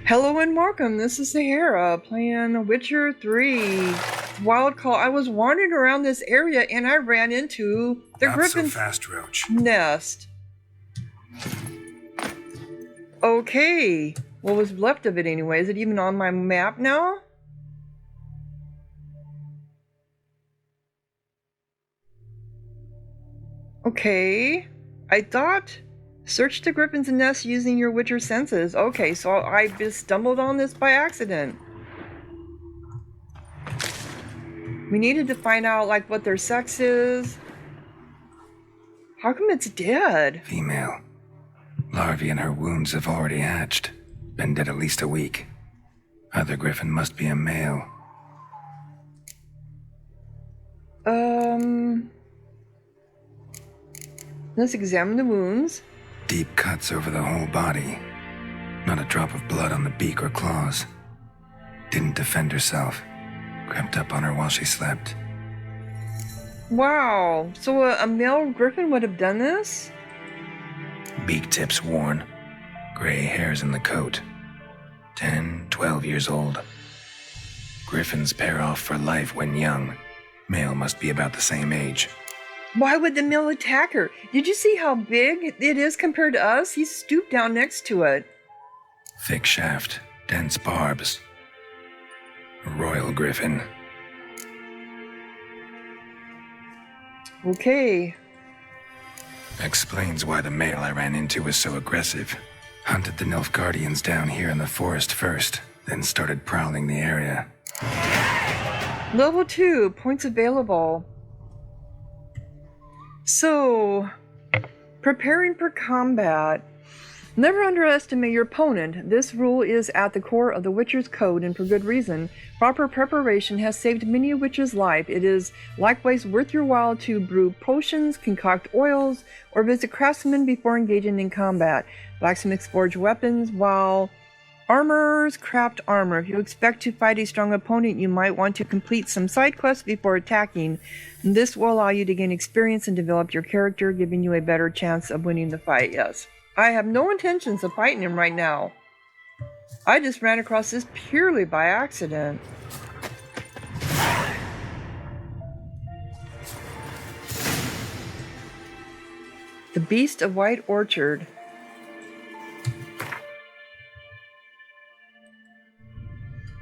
Hello and welcome. This is Sahara playing Witcher 3 Wild Call. I was wandering around this area and I ran into the Griffin nest. Okay. What was left of it anyway? Is it even on my map now? Okay. I thought... Search the Griffin's nest using your Witcher senses. Okay, so I just stumbled on this by accident. We needed to find out, like, what their sex is. How come it's dead? Female. Larvae in her wounds have already hatched. Been dead at least a week. Other Griffin must be a male. Let's examine the wounds. Deep cuts over the whole body. Not a drop of blood on the beak or claws. Didn't defend herself. Crept up on her while she slept. Wow, so a male Griffin would have done this? Beak tips worn. Gray hairs in the coat. 10, 12 years old. Griffins pair off for life when young. Male must be about the same age. Why would the male attack her? Did you see how big it is compared to us? He stooped down next to it. Thick shaft, dense barbs. Royal Griffin. Okay. Explains why the male I ran into was so aggressive. Hunted the Nilfgaardians down here in the forest first, then started prowling the area. Level 2, points available. So, preparing for combat. Never underestimate your opponent. This rule is at the core of the Witcher's code, and for good reason. Proper preparation has saved many a Witcher's life. It is likewise worth your while to brew potions, concoct oils, or visit craftsmen before engaging in combat. Blacksmiths forge weapons, while armorers craft armor. If you expect to fight a strong opponent, you might want to complete some side quests before attacking. This will allow you to gain experience and develop your character, giving you a better chance of winning the fight. Yes. I have no intentions of fighting him right now. I just ran across this purely by accident. The Beast of White Orchard.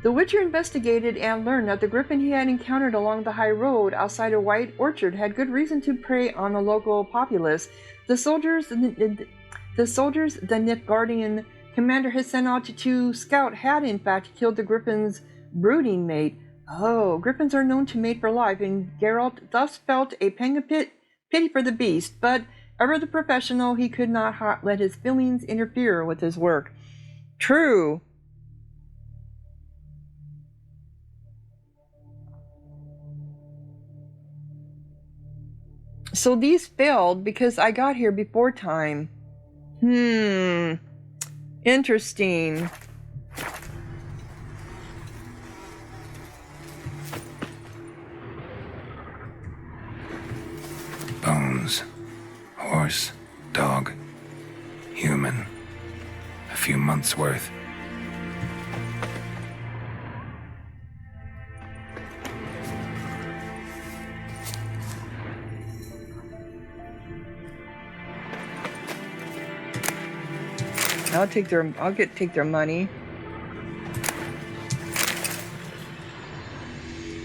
The Witcher investigated and learned that the Griffin he had encountered along the high road outside of White Orchard had good reason to prey on the local populace. The soldiers the Nilfgaardian commander had sent out to scout had in fact killed the Griffin's brooding mate. Oh, Griffins are known to mate for life, and Geralt thus felt a pang of pity for the beast, but ever the professional, he could not let his feelings interfere with his work. True. So these failed because I got here before time. Interesting. Bones. Horse. Dog. Human. A few months' worth. I'll take their money.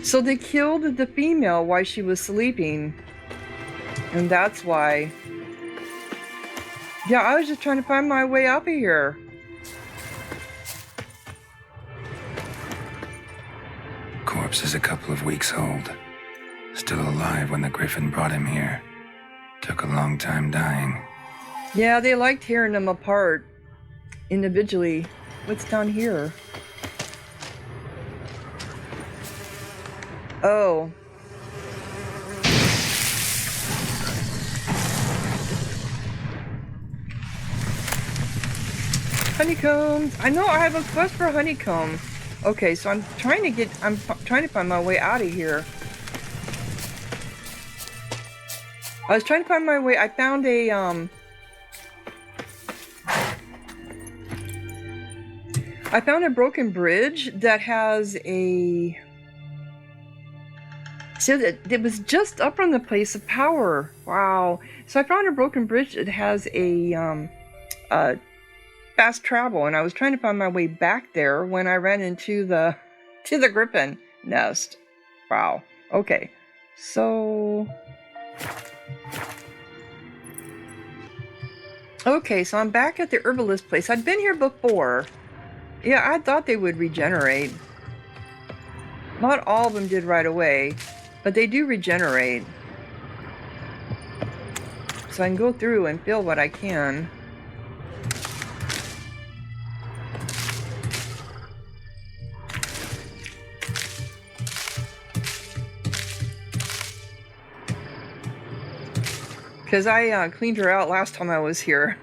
So they killed the female while she was sleeping. And that's why. Yeah, I was just trying to find my way out of here. Corpse is a couple of weeks old. Still alive when the Griffin brought him here. Took a long time dying. Yeah, they liked tearing them apart. Individually. What's down here? Oh. Honeycombs. I know I have a quest for honeycomb. Okay, so I'm trying to find my way out of here. I was trying to find my way. I found a I found a broken bridge that has a... So it was just up from the place of power. Wow. So I found a broken bridge that has a fast travel, and I was trying to find my way back there when I ran into the Griffin nest. Wow. Okay. So... Okay, so I'm back at the herbalist place. I'd been here before. Yeah, I thought they would regenerate. Not all of them did right away, but they do regenerate. So I can go through and fill what I can. Because I cleaned her out last time I was here.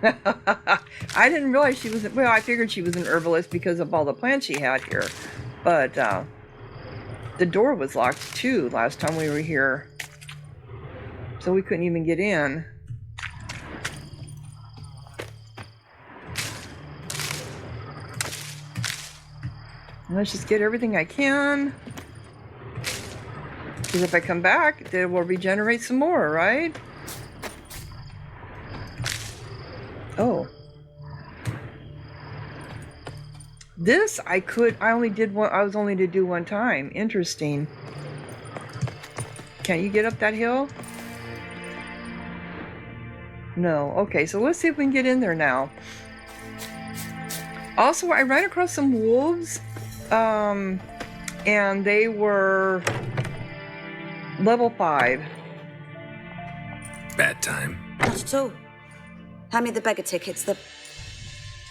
I didn't realize she was... Well, I figured she was an herbalist because of all the plants she had here. But the door was locked too last time we were here. So we couldn't even get in. Let's just get everything I can. Because if I come back, they will regenerate some more, right? Oh. This I only did one. I was only to do one time. Interesting. Can you get up that hill? No. Okay, so let's see if we can get in there now. Also, I ran across some wolves, and they were level 5. Bad time. Not at all. Hand me the beggar tickets, the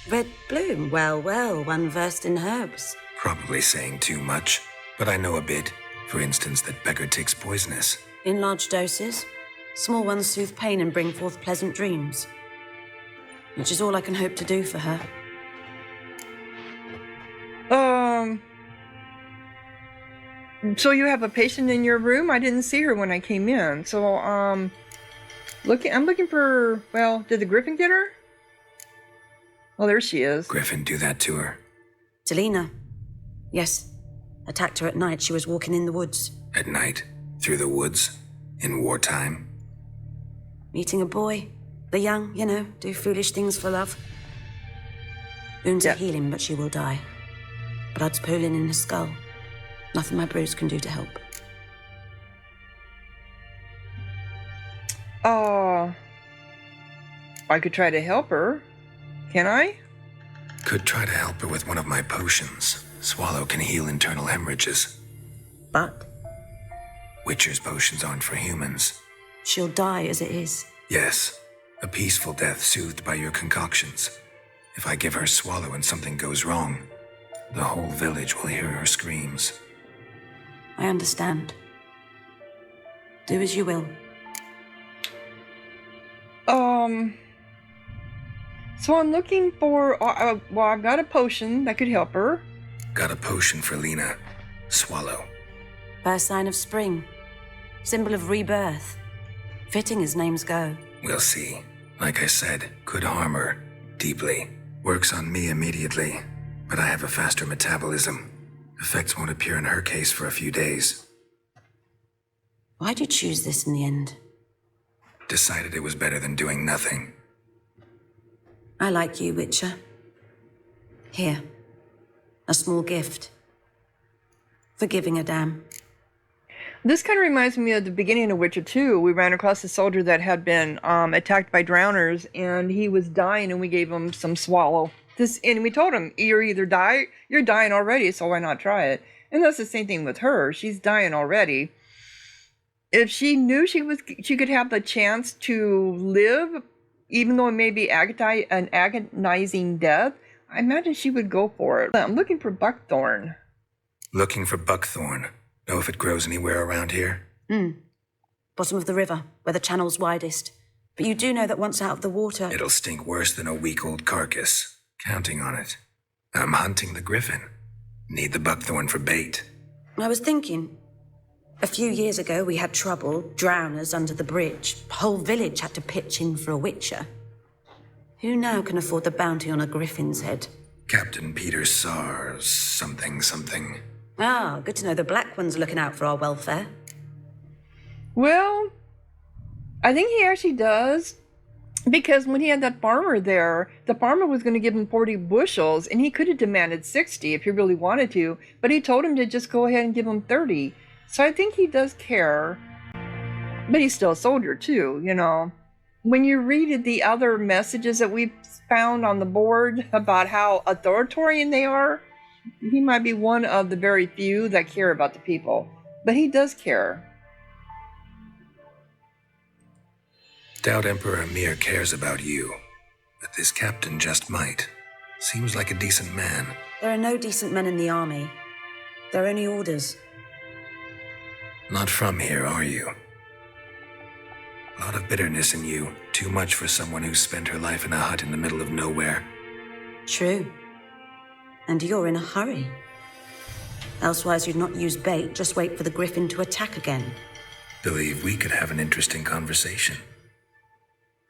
red bloom. Well, one versed in herbs. Probably saying too much, but I know a bit. For instance, that beggar tick's poisonous. In large doses. Small ones soothe pain and bring forth pleasant dreams. Which is all I can hope to do for her. So you have a patient in your room? I didn't see her when I came in. So, I'm looking for... Well, did the Griffin get her? Oh, there she is. Griffin, do that to her. To Lena. Yes. Attacked her at night. She was walking in the woods. At night? Through the woods? In wartime? Meeting a boy. The young, do foolish things for love. Wounds are healing, but she will die. Blood's pooling in her skull. Nothing my bruise can do to help. I could try to help her. Can I? Could try to help her with one of my potions. Swallow can heal internal hemorrhages. But? Witcher's potions aren't for humans. She'll die as it is. Yes. A peaceful death soothed by your concoctions. If I give her Swallow and something goes wrong, the whole village will hear her screams. I understand. Do as you will. So I'm looking for... well, I've got a potion that could help her. Got a potion for Lena. Swallow. First sign of spring. Symbol of rebirth. Fitting as names go. We'll see. Like I said, could harm her. Deeply. Works on me immediately. But I have a faster metabolism. Effects won't appear in her case for a few days. Why'd you choose this in the end? Decided it was better than doing nothing. I like you, Witcher. Here. A small gift. For giving a damn. This kind of reminds me of the beginning of Witcher 2. We ran across a soldier that had been attacked by drowners, and he was dying, and we gave him some Swallow. And we told him, you're dying already, so why not try it? And that's the same thing with her. She's dying already. If she knew she could have the chance to live, even though it may be an agonizing death, I imagine she would go for it. I'm looking for buckthorn. Looking for buckthorn. Know if it grows anywhere around here? Bottom of the river, where the channel's widest. But you do know that once out of the water... It'll stink worse than a week-old carcass. Counting on it. I'm hunting the Griffin. Need the buckthorn for bait. I was thinking... A few years ago, we had trouble, drowners under the bridge. Whole village had to pitch in for a witcher. Who now can afford the bounty on a griffin's head? Captain Peter Sars, something. Ah, good to know the Black One's looking out for our welfare. Well, I think he actually does. Because when he had that farmer there, the farmer was going to give him 40 bushels, and he could have demanded 60 if he really wanted to, but he told him to just go ahead and give him 30. So I think he does care. But he's still a soldier too, you know. When you read the other messages that we found on the board about how authoritarian they are, he might be one of the very few that care about the people. But he does care. Doubt Emperor Amir cares about you, but this captain just might. Seems like a decent man. There are no decent men in the army. They're only orders. Not from here, are you? A lot of bitterness in you. Too much for someone who spent her life in a hut in the middle of nowhere. True. And you're in a hurry. Elsewise you'd not use bait, just wait for the Griffin to attack again. Believe we could have an interesting conversation.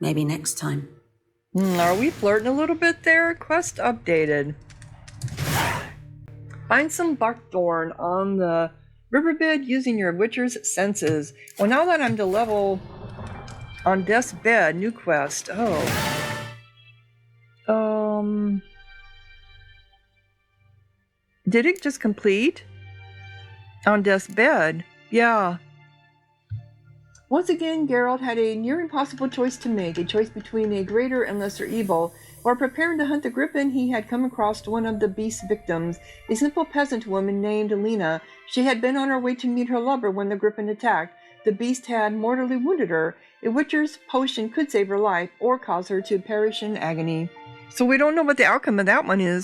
Maybe next time. Are we flirting a little bit there? Quest updated. Find some buckthorn on the riverbed using your witcher's senses. Well, now that I'm to level on Death's Bed, new quest. Did it just complete? On Death's Bed? Yeah. Once again, Geralt had a near impossible choice to make, a choice between a greater and lesser evil. While preparing to hunt the Griffin, he had come across one of the beast's victims, a simple peasant woman named Lena. She had been on her way to meet her lover when the Griffin attacked. The beast had mortally wounded her. A witcher's potion could save her life, or cause her to perish in agony. So we don't know what the outcome of that one is.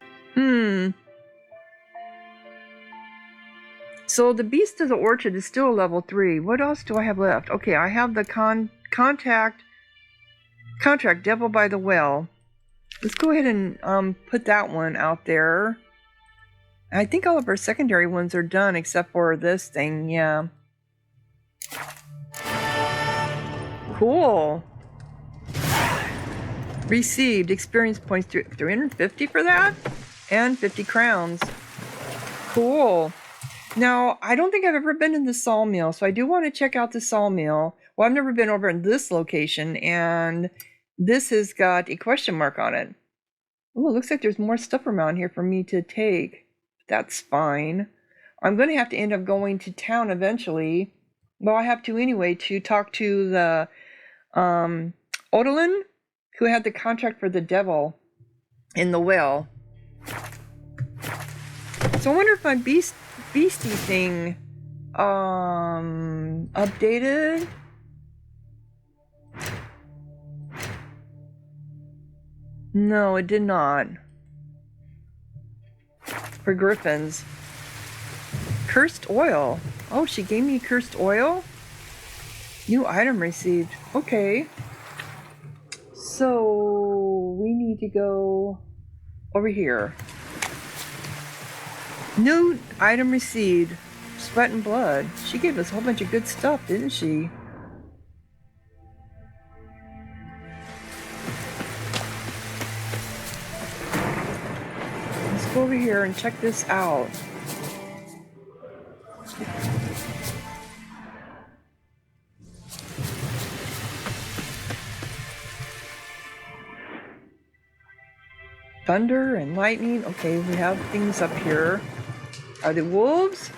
So the Beast of the Orchard is still level 3. What else do I have left? Okay, I have the contract Devil by the Well. Let's go ahead and put that one out there. I think all of our secondary ones are done except for this thing, yeah. Cool. Received experience points, 350 for that? And 50 crowns. Cool. Now, I don't think I've ever been in the sawmill, so I do want to check out the sawmill. Well, I've never been over in this location, and this has got a question mark on it. Oh, it looks like there's more stuff around here for me to take. That's fine. I'm going to have to end up going to town eventually. Well, I have to anyway, to talk to the Odalin, who had the contract for the devil in the well. So I wonder if my beastie thing updated. No, it did not. For Griffins. Cursed oil. Oh, she gave me cursed oil? New item received. Okay. So we need to go over here. New item received. Sweat and blood. She gave us a whole bunch of good stuff, didn't she? Let's go over here and check this out. Thunder and lightning. Okay, we have things up here. Are they wolves?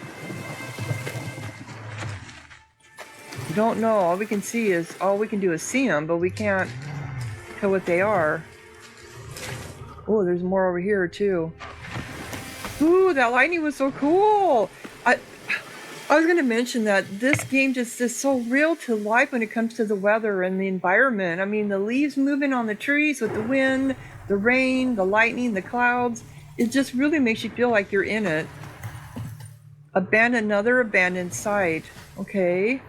We don't know. All we can do is see them, but we can't tell what they are. Oh, there's more over here too. Ooh, that lightning was so cool. I was going to mention that this game just is so real to life when it comes to the weather and the environment. I mean, the leaves moving on the trees with the wind, the rain, the lightning, the clouds. It just really makes you feel like you're in it. Another abandoned site. Okay.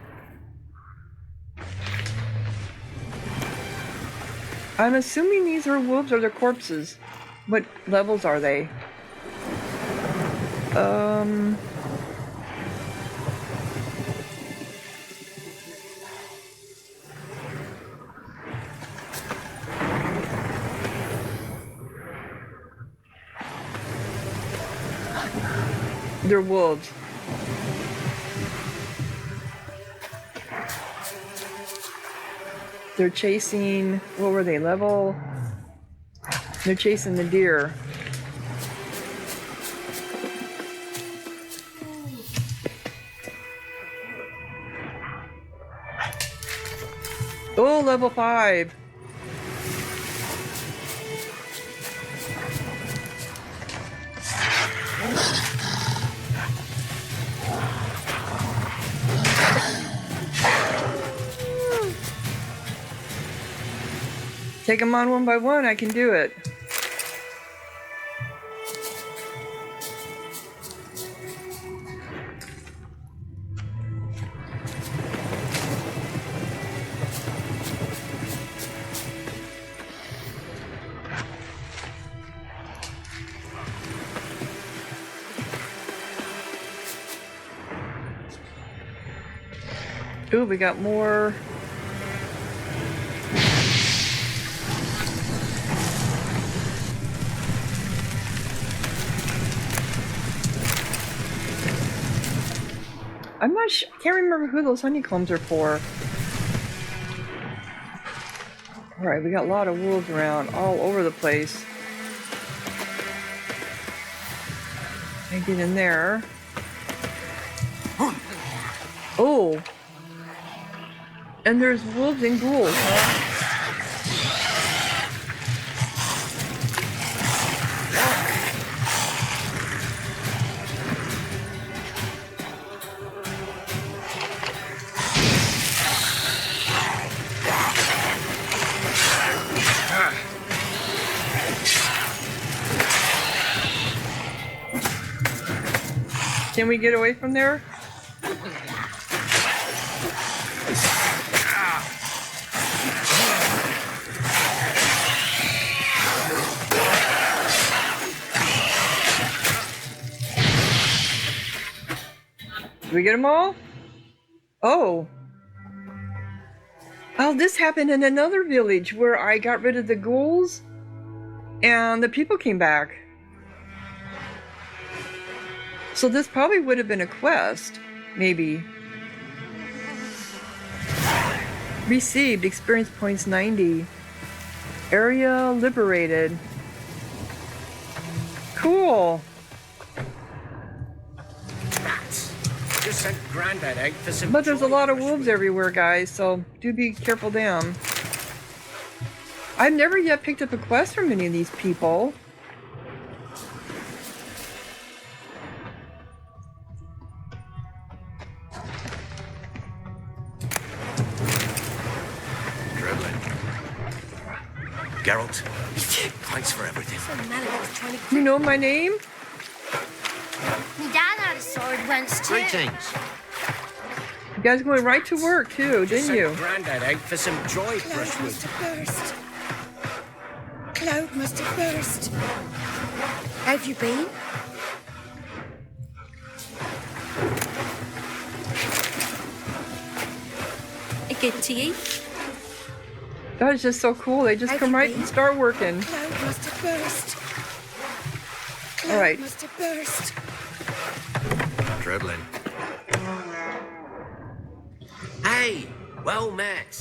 I'm assuming these are wolves or they're corpses. What levels are they? They're wolves. They're chasing, what were they, level? They're chasing the deer. Oh, level 5. Take them on one by one, I can do it. Ooh, we got more. I'm not sure, can't remember who those honeycombs are for. Alright, we got a lot of wolves around all over the place. I get in there. Oh! And there's wolves and ghouls, huh? Can we get away from there? Did we get them all? Oh. Oh, this happened in another village where I got rid of the ghouls and the people came back. So this probably would have been a quest, maybe. Received, experience points 90. Area liberated. Cool. Rats. Just sent Grandad out for some. But there's a lot of joy wolves everywhere, guys, so do be careful them. I've never yet picked up a quest from any of these people. Geralt, thanks for everything. You know my name? My dad had a sword once too. Greetings. You guys going right to work too, Just didn't you? sent Grandad out for some joy Cloud brushwood. must have burst. Cloud must have burst. How have you been? A good to eat. That is just so cool. They just How'd come you right be? and start working. Cloud must have burst. Cloud All right. must have burst. Dribbling. Hey, well met.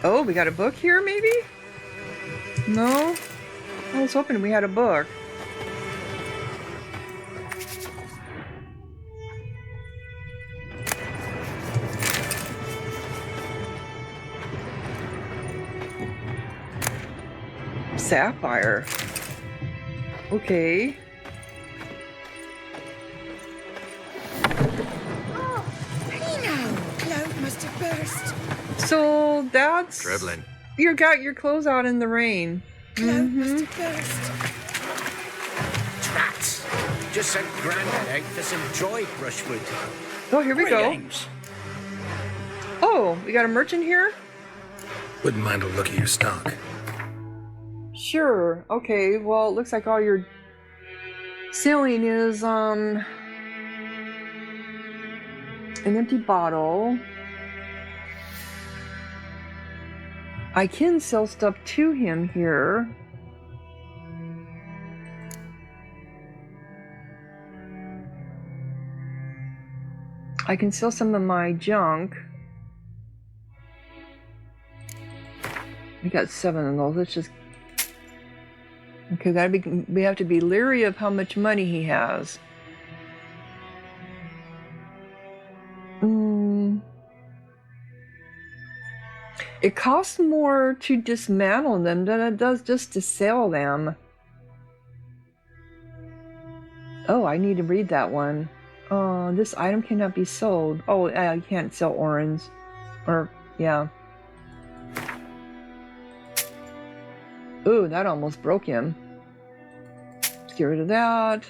Oh, we got a book here, maybe? No? I was hoping we had a book. Sapphire. Okay. Oh, hey now. Cloud must have burst. So that's... Dribbling. You got your clothes out in the rain. Cloud must have burst. Rats. Just sent Grandad out for some joy brushwood. Oh, here we go. Greetings. Oh, we got a merchant here? Wouldn't mind a look at your stock. Sure. Okay, well, it looks like all your selling is, an empty bottle. I can sell stuff to him here. I can sell some of my junk. We got 7 of those. Let's just... Okay, we have to be leery of how much money he has. It costs more to dismantle them than it does just to sell them. Oh, I need to read that one. This item cannot be sold. Oh, I can't sell orange. Or, yeah. Ooh, that almost broke him. Let's get rid of that.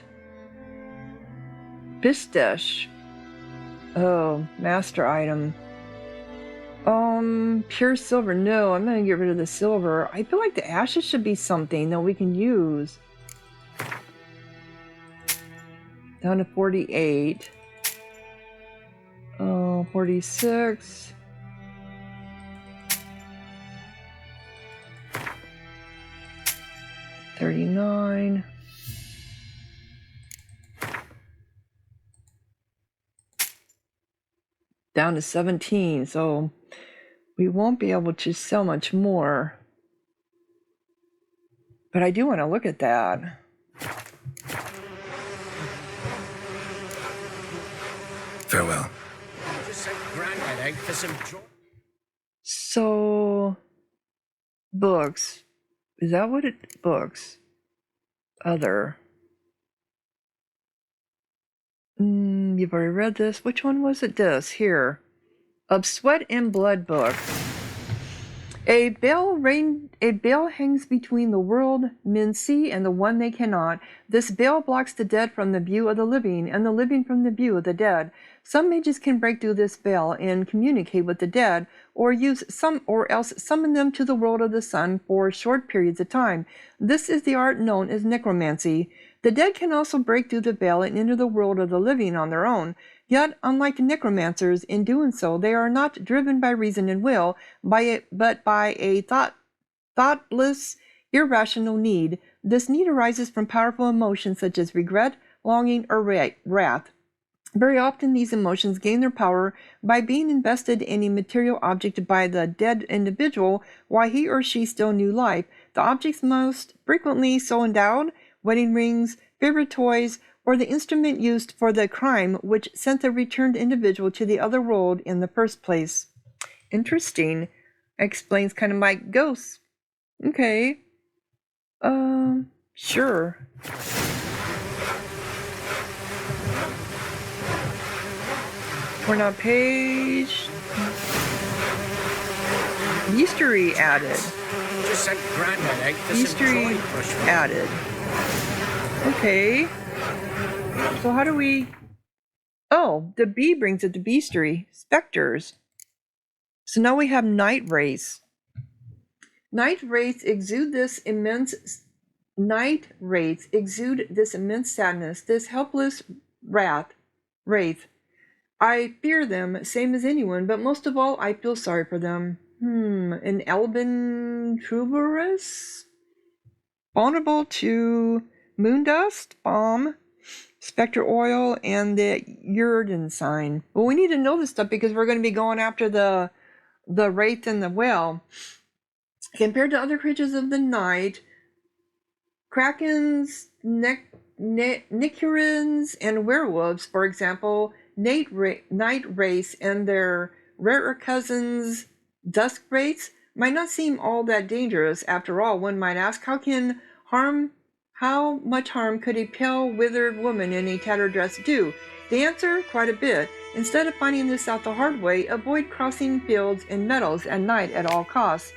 Pistache. Oh, master item. Pure silver. No, I'm gonna get rid of the silver. I feel like the ashes should be something that we can use. Down to 48. 46. $39. Down to 17, so we won't be able to sell much more. But I do want to look at that. Farewell. Just sent Grandad out for some joy. So, books. Is that what it... Books. Other. You've already read this. Which one was it? This. Here. Of Sweat and Blood book. A bell hangs between the world men see and the one they cannot. This bell blocks the dead from the view of the living, and the living from the view of the dead. Some mages can break through this veil and communicate with the dead, or else summon them to the world of the sun for short periods of time. This is the art known as necromancy. The dead can also break through the veil and enter the world of the living on their own. Yet, unlike necromancers, in doing so, they are not driven by reason and will, but by a thoughtless, irrational need. This need arises from powerful emotions such as regret, longing, or wrath. Very often these emotions gain their power by being invested in a material object by the dead individual while he or she still knew life. The objects most frequently so endowed, wedding rings, favorite toys, or the instrument used for the crime which sent the returned individual to the other world in the first place. Interesting. Explains kind of my ghosts. Okay. Sure. Porno page. Mystery added. Just sent Grandad out for some Mystery joy brush. added. Okay. So how do we... Oh, the bee brings it to bestiary. Specters. So now we have night wraiths. Night wraiths exude this immense sadness, this helpless wraith. I fear them, same as anyone, but most of all, I feel sorry for them. An Elven Troubadouress? Vulnerable to moon dust, bomb, spectre oil, and the Uridan sign. Well, we need to know this stuff because we're going to be going after the wraith and the whale. Compared to other creatures of the night, krakens, nickirins, and werewolves, for example, night wraiths and their rarer cousins, dusk wraiths, might not seem all that dangerous. After all, one might ask, how much harm could a pale, withered woman in a tattered dress do? The answer, quite a bit. Instead of finding this out the hard way, avoid crossing fields and meadows at night at all costs.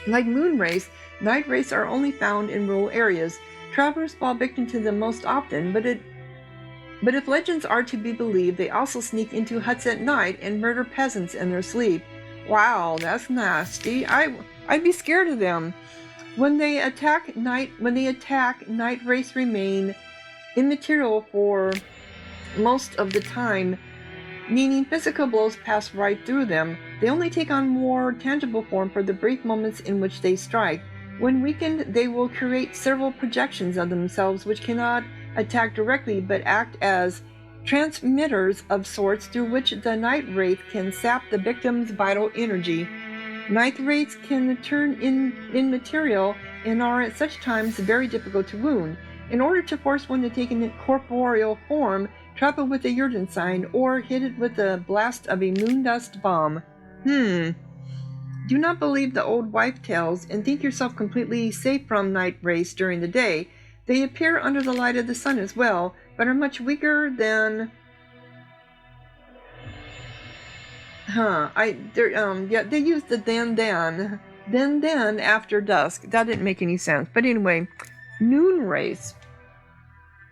Like moon wraiths, night wraiths are only found in rural areas. Travelers fall victim to them most often, but if legends are to be believed, they also sneak into huts at night and murder peasants in their sleep. Wow, that's nasty. I'd be scared of them. When they attack, night wraiths remain immaterial for most of the time, meaning physical blows pass right through them. They only take on more tangible form for the brief moments in which they strike. When weakened, they will create several projections of themselves which cannot attack directly but act as transmitters of sorts through which the night wraith can sap the victim's vital energy. Night wraiths can turn immaterial and are at such times very difficult to wound. In order to force one to take an corporeal form, trap it with a Yurden sign or hit it with the blast of a moondust bomb. Do not believe the old wife tales and think yourself completely safe from night wraiths during the day. They appear under the light of the sun as well, but are much weaker than... they use the then after dusk. That didn't make any sense. But anyway, noon wraiths.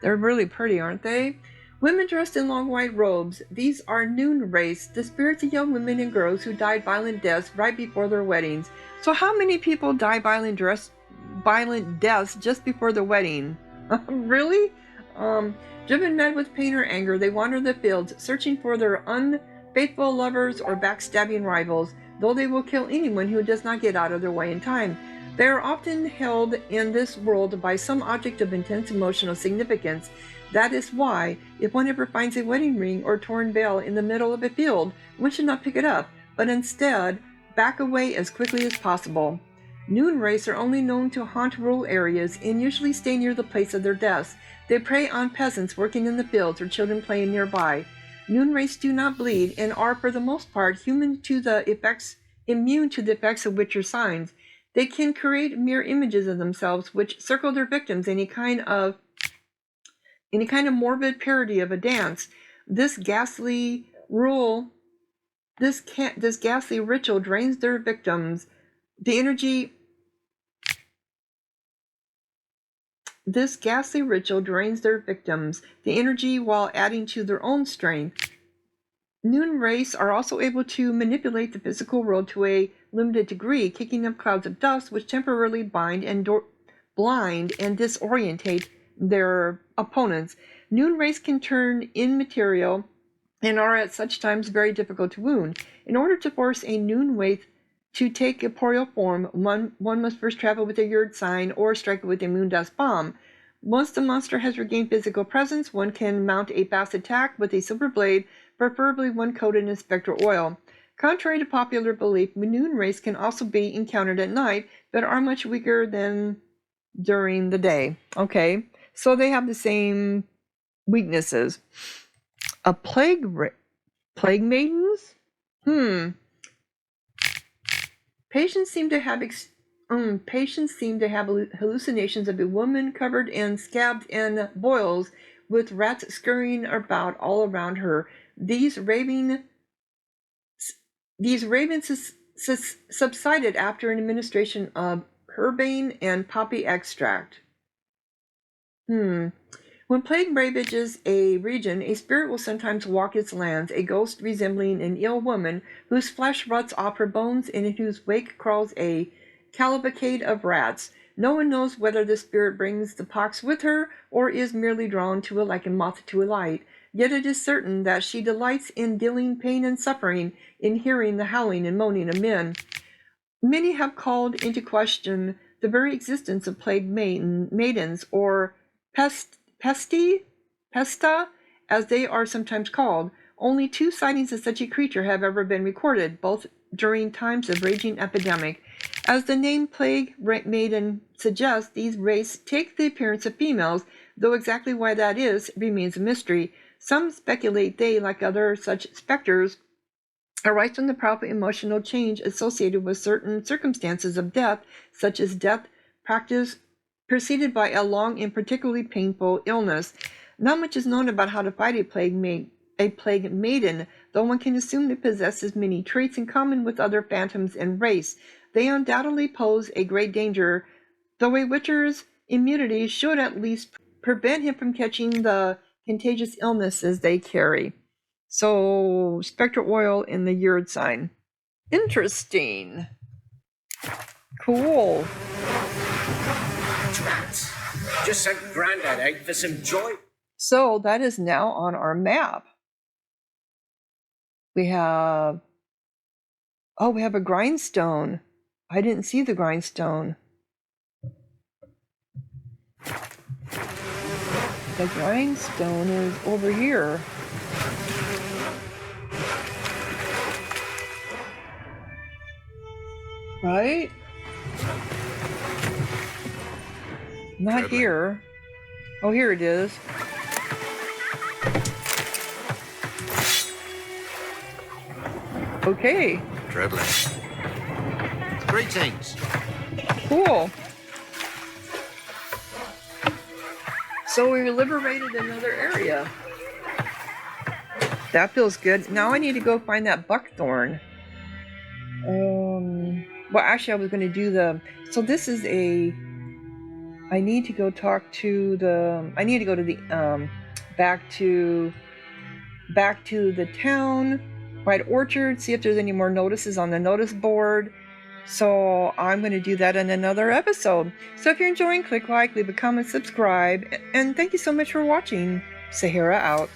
They're really pretty, aren't they? Women dressed in long white robes. These are noon wraiths, the spirits of young women and girls who died violent deaths right before their weddings. So how many people die violent deaths just before the wedding? Really? Driven mad with pain or anger, they wander the fields, searching for their unfaithful lovers or backstabbing rivals, though they will kill anyone who does not get out of their way in time. They are often held in this world by some object of intense emotional significance. That is why, if one ever finds a wedding ring or torn veil in the middle of a field, one should not pick it up, but instead back away as quickly as possible. Noon wraiths are only known to haunt rural areas and usually stay near the place of their deaths. They prey on peasants working in the fields or children playing nearby. Noon wraiths do not bleed and are for the most part immune to the effects of Witcher signs. They can create mere images of themselves which circle their victims in any kind of morbid parody of a dance. This ghastly ritual drains their victims the energy. This ghastly ritual drains their victims the energy while adding to their own strength. Noon wraiths are also able to manipulate the physical world to a limited degree, kicking up clouds of dust which temporarily blind and disorientate their opponents. Noon wraiths can turn immaterial and are at such times very difficult to wound. In order to force a noon wraith to take corporeal form, one must first travel with a Yurd sign or strike it with a moondust bomb. Once the monster has regained physical presence, one can mount a fast attack with a silver blade, preferably one coated in spectral oil. Contrary to popular belief, noon wraiths can also be encountered at night, but are much weaker than during the day. Okay, so they have the same weaknesses. Plague maidens? Patients seem to have hallucinations of a woman covered in scabs and boils, with rats scurrying about all around her. These ravens subsided after an administration of herbane and poppy extract. When plague ravages a region, a spirit will sometimes walk its lands, a ghost resembling an ill woman whose flesh rots off her bones and in whose wake crawls a cavalcade of rats. No one knows whether the spirit brings the pox with her or is merely drawn to it like a moth to a light. Yet it is certain that she delights in dealing pain and suffering, in hearing the howling and moaning of men. Many have called into question the very existence of plague maidens, or pesta, as they are sometimes called. Only 2 sightings of such a creature have ever been recorded, both during times of raging epidemic. As the name plague maiden suggests, these wraiths take the appearance of females, though exactly why that is remains a mystery. Some speculate they, like other such specters, arise from the powerful emotional change associated with certain circumstances of death, such as death preceded by a long and particularly painful illness. Not much is known about how to fight a plague maiden, though one can assume it possesses many traits in common with other phantoms and wraiths. They undoubtedly pose a great danger, though a witcher's immunity should at least prevent him from catching the contagious illnesses they carry. So, spectral oil in the Yurd sign. Interesting. Cool. Just sent Grandad out for some joy. So, that is now on our map. We have Oh, we have a grindstone. I didn't see the grindstone. The grindstone is over here. Right? Not here. Oh, here it is. Okay. Trebling. Greetings. Cool. So we liberated another area. That feels good. Now I need to go find that buckthorn. Well, actually, I was going to do the... So this is a... I need to go talk to the... I need to go to the... Back to the town. White Orchard. See if there's any more notices on the notice board. So I'm going to do that in another episode. So if you're enjoying, click like, leave a comment, subscribe. And thank you so much for watching. Sahara out.